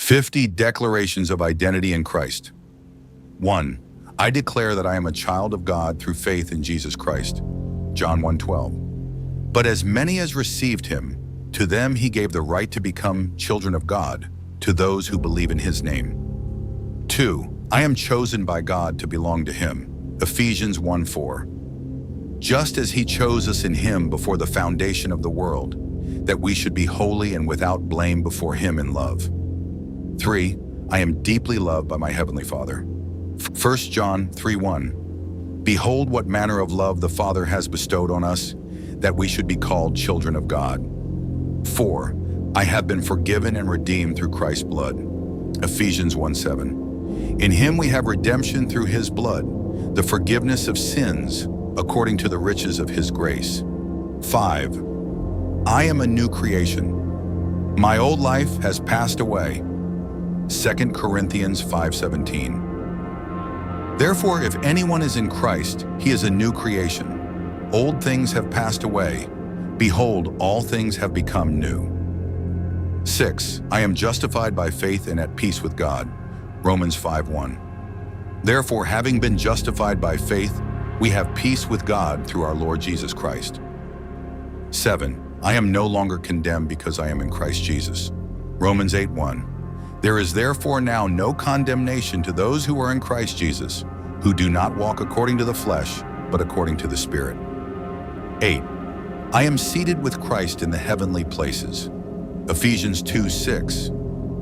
50 declarations of identity in Christ. 1. I declare that I am a child of God through faith in Jesus Christ. John 1:12. But as many as received him, to them he gave the right to become children of God, to those who believe in his name. 2. I am chosen by God to belong to him. Ephesians 1:4. Just as he chose us in him before the foundation of the world, that we should be holy and without blame before him in love. 3. I am deeply loved by my heavenly Father. 1 John 3:1. Behold what manner of love the Father has bestowed on us, that we should be called children of God. 4. I have been forgiven and redeemed through Christ's blood. Ephesians 1:7. In him we have redemption through his blood, the forgiveness of sins, according to the riches of his grace. 5. I am a new creation. My old life has passed away. 2 Corinthians 5:17. Therefore, if anyone is in Christ, he is a new creation. Old things have passed away. Behold, all things have become new. 6. I am justified by faith and at peace with God. Romans 5:1. Therefore, having been justified by faith, we have peace with God through our Lord Jesus Christ. 7. I am no longer condemned because I am in Christ Jesus. Romans 8:1. There is therefore now no condemnation to those who are in Christ Jesus, who do not walk according to the flesh, but according to the Spirit. 8. I am seated with Christ in the heavenly places. Ephesians 2:6.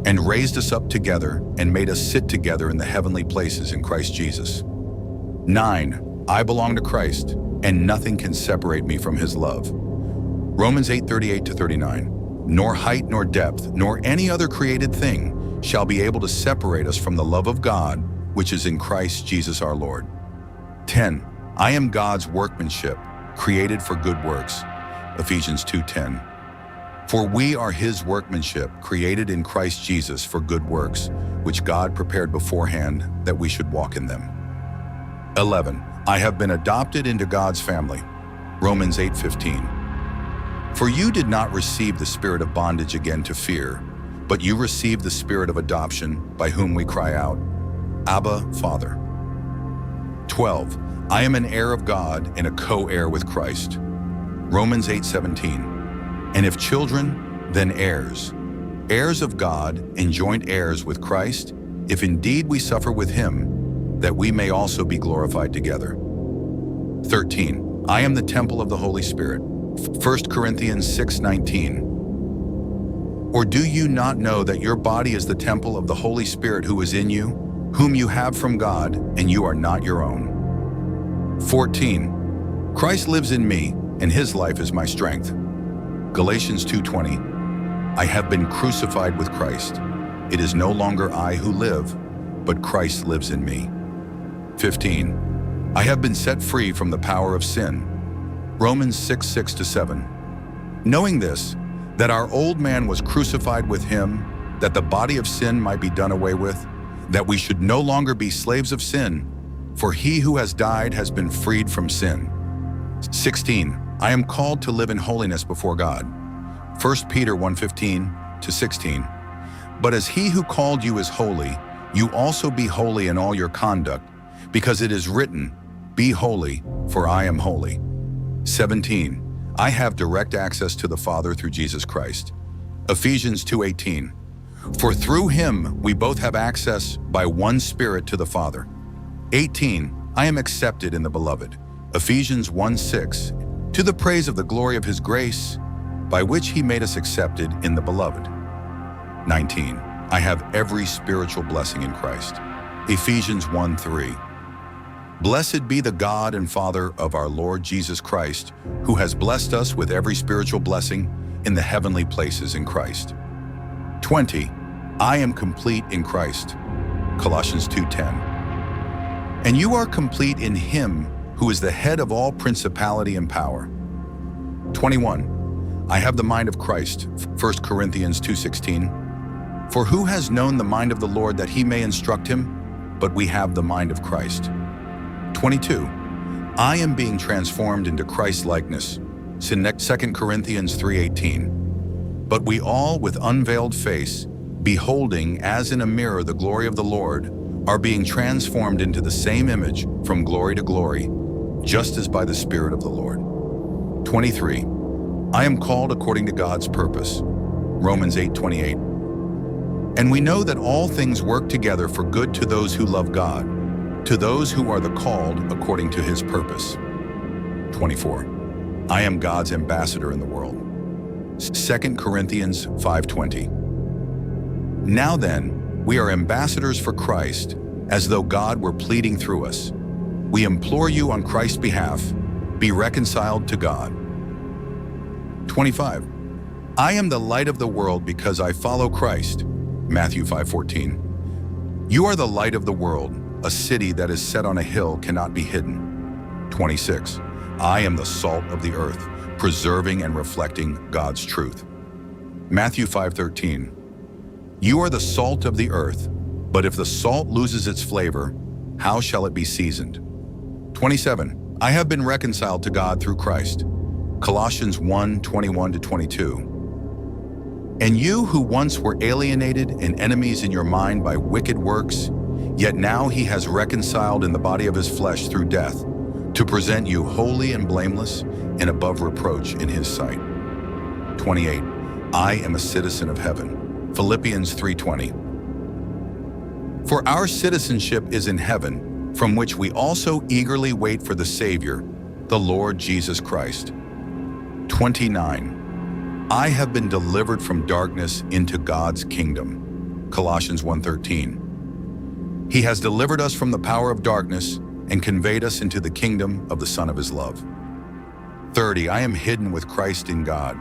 And raised us up together and made us sit together in the heavenly places in Christ Jesus. 9. I belong to Christ, and nothing can separate me from his love. Romans 8:38-39. Nor height nor depth, nor any other created thing shall be able to separate us from the love of God, which is in Christ Jesus our Lord. 10. I am God's workmanship, created for good works. Ephesians 2:10. For we are his workmanship, created in Christ Jesus for good works, which God prepared beforehand that we should walk in them. 11. I have been adopted into God's family. Romans 8:15. For you did not receive the spirit of bondage again to fear, but you received the spirit of adoption, by whom we cry out, Abba, Father. 12. I am an heir of God and a co-heir with Christ. Romans 8:17. And if children, then heirs, heirs of God and joint heirs with Christ, if indeed we suffer with him, that we may also be glorified together. 13. I am the temple of the Holy Spirit. 1 Corinthians 6:19. Or do you not know that your body is the temple of the Holy Spirit who is in you, whom you have from God, and you are not your own? 14. Christ lives in me, and his life is my strength. Galatians 2:20. I have been crucified with Christ. It is no longer I who live, but Christ lives in me. 15. I have been set free from the power of sin. Romans 6:6-7. Knowing this, that our old man was crucified with him, that the body of sin might be done away with, that we should no longer be slaves of sin, for he who has died has been freed from sin. 16. I am called to live in holiness before God. 1 Peter 1:15-16. But as he who called you is holy, you also be holy in all your conduct, because it is written, Be holy, for I am holy. 17. I have direct access to the Father through Jesus Christ. Ephesians 2:18. For through him we both have access by one Spirit to the Father. 18. I am accepted in the Beloved. Ephesians 1:6. To the praise of the glory of his grace, by which he made us accepted in the Beloved. 19. I have every spiritual blessing in Christ. Ephesians 1:3. Blessed be the God and Father of our Lord Jesus Christ, who has blessed us with every spiritual blessing in the heavenly places in Christ. 20. I am complete in Christ. Colossians 2:10. And you are complete in him who is the head of all principality and power. 21. I have the mind of Christ. 1 Corinthians 2:16. For who has known the mind of the Lord that he may instruct him? But we have the mind of Christ. 22. I am being transformed into Christ's likeness. 2 Corinthians 3:18. But we all, with unveiled face, beholding as in a mirror the glory of the Lord, are being transformed into the same image from glory to glory, just as by the Spirit of the Lord. 23. I am called according to God's purpose. Romans 8:28. And we know that all things work together for good to those who love God, to those who are the called according to his purpose. 24. I am God's ambassador in the world. 2 Corinthians 5:20. Now then, we are ambassadors for Christ, as though God were pleading through us. We implore you on Christ's behalf, be reconciled to God. 25. I am the light of the world because I follow Christ. Matthew 5:14. You are the light of the world. A city that is set on a hill cannot be hidden. 26. I am the salt of the earth, preserving and reflecting God's truth. Matthew 5:13. You are the salt of the earth, but if the salt loses its flavor, how shall it be seasoned? 27. I have been reconciled to God through Christ. Colossians 1:21-22. And you who once were alienated and enemies in your mind by wicked works, yet now he has reconciled in the body of his flesh through death, to present you holy and blameless and above reproach in his sight. 28. I am a citizen of heaven. Philippians 3:20. For our citizenship is in heaven, from which we also eagerly wait for the Savior, the Lord Jesus Christ. 29. I have been delivered from darkness into God's kingdom. Colossians 1:13. He has delivered us from the power of darkness and conveyed us into the kingdom of the Son of his love. 30. I am hidden with Christ in God.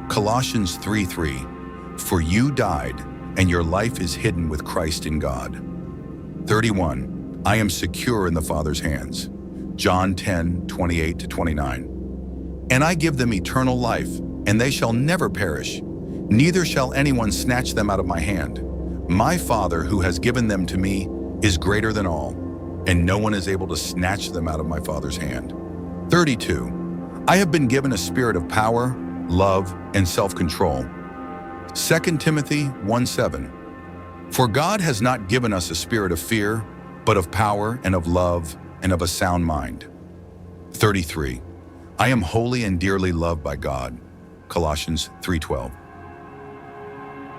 Colossians 3:3. For you died, and your life is hidden with Christ in God. 31. I am secure in the Father's hands. John 10:28-29. And I give them eternal life, and they shall never perish, neither shall anyone snatch them out of my hand. My Father, who has given them to me, is greater than all, and no one is able to snatch them out of my Father's hand. 32. I have been given a spirit of power, love, and self-control. 2 Timothy 1:7. For God has not given us a spirit of fear, but of power and of love and of a sound mind. 33. I am holy and dearly loved by God. Colossians 3:12.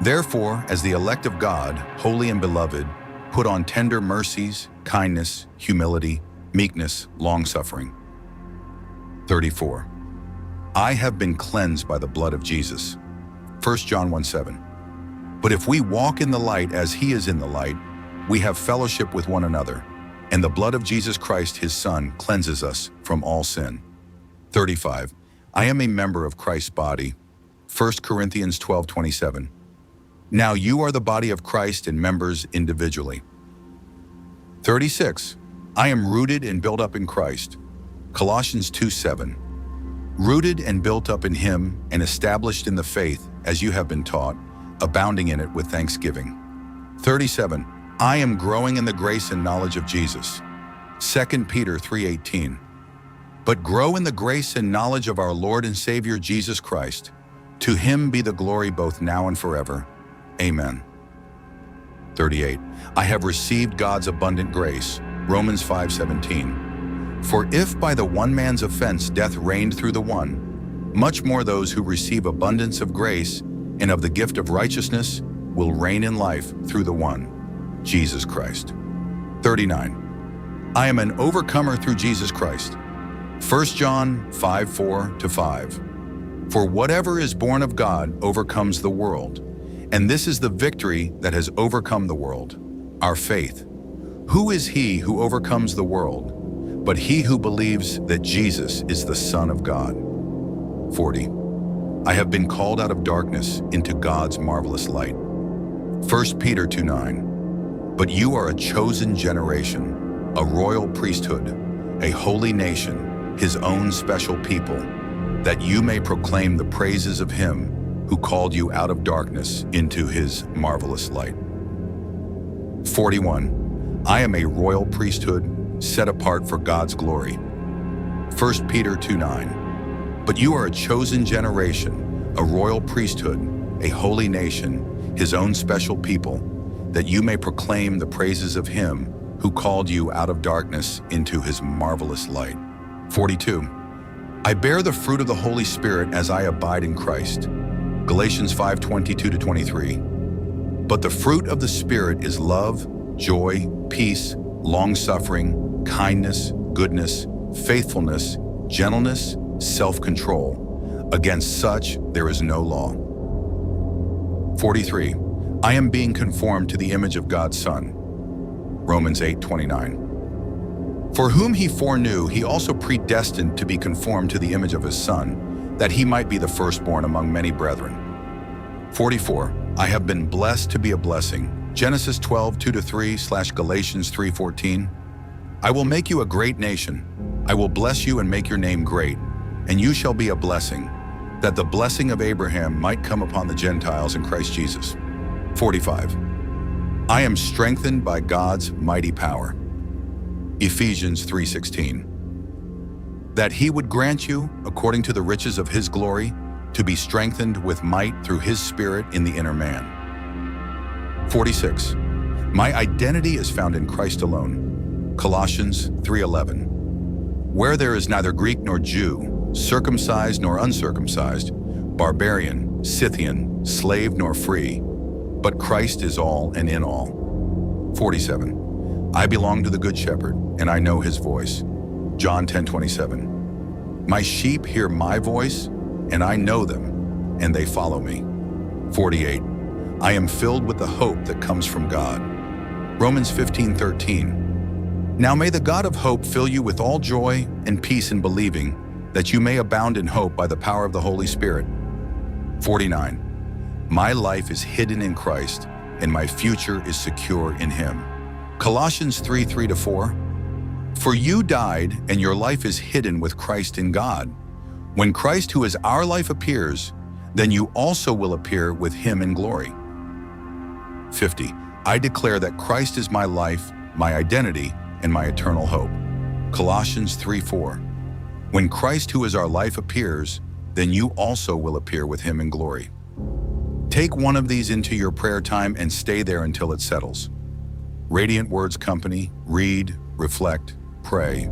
Therefore, as the elect of God, holy and beloved, put on tender mercies, kindness, humility, meekness, long-suffering. 34. I have been cleansed by the blood of Jesus. 1 John 1:7. But if we walk in the light as he is in the light, we have fellowship with one another, and the blood of Jesus Christ, his Son, cleanses us from all sin. 35. I am a member of Christ's body. 1 Corinthians 12:27. Now you are the body of Christ and members individually. 36. I am rooted and built up in Christ. Colossians 2:7. Rooted and built up in him and established in the faith as you have been taught, abounding in it with thanksgiving. 37. I am growing in the grace and knowledge of Jesus. 2 Peter 3:18. But grow in the grace and knowledge of our Lord and Savior Jesus Christ. To him be the glory both now and forever. Amen. 38. I have received God's abundant grace. Romans 5:17. For if by the one man's offense death reigned through the one, much more those who receive abundance of grace and of the gift of righteousness will reign in life through the one, Jesus Christ. 39. I am an overcomer through Jesus Christ. 1 John 5:4-5. For whatever is born of God overcomes the world, and this is the victory that has overcome the world, our faith. Who is he who overcomes the world, but he who believes that Jesus is the Son of God? 40. I have been called out of darkness into God's marvelous light. 1 Peter 2:9. But you are a chosen generation, a royal priesthood, a holy nation, his own special people, that you may proclaim the praises of him who called you out of darkness into his marvelous light. 41. I am a royal priesthood, set apart for God's glory. 1 Peter 2:9. But you are a chosen generation, a royal priesthood, a holy nation, his own special people, that you may proclaim the praises of him who called you out of darkness into his marvelous light. 42. I bear the fruit of the Holy Spirit as I abide in Christ. Galatians 5:22-23. But the fruit of the Spirit is love, joy, peace, long-suffering, kindness, goodness, faithfulness, gentleness, self-control. Against such there is no law. 43. I am being conformed to the image of God's Son. Romans 8:29. For whom he foreknew, he also predestined to be conformed to the image of his Son, that he might be the firstborn among many brethren. 44. I have been blessed to be a blessing. Genesis 12:2-3 / Galatians 3:14. I will make you a great nation. I will bless you and make your name great, and you shall be a blessing, that the blessing of Abraham might come upon the Gentiles in Christ Jesus. 45. I am strengthened by God's mighty power. Ephesians 3:16. That he would grant you, according to the riches of his glory, to be strengthened with might through his Spirit in the inner man. 46. My identity is found in Christ alone. Colossians 3:11. Where there is neither Greek nor Jew, circumcised nor uncircumcised, barbarian, Scythian, slave nor free, but Christ is all and in all. 47. I belong to the Good Shepherd, and I know his voice. John 10:27. My sheep hear my voice, and I know them, and they follow me. 48. I am filled with the hope that comes from God. Romans 15:13. Now may the God of hope fill you with all joy and peace in believing, that you may abound in hope by the power of the Holy Spirit. 49. My life is hidden in Christ, and my future is secure in him. Colossians 3:3-4. For you died, and your life is hidden with Christ in God. When Christ, who is our life, appears, then you also will appear with him in glory. 50. I declare that Christ is my life, my identity, and my eternal hope. Colossians 3:4. When Christ, who is our life, appears, then you also will appear with him in glory. Take one of these into your prayer time and stay there until it settles. Radiant Words Company, read, reflect, pray,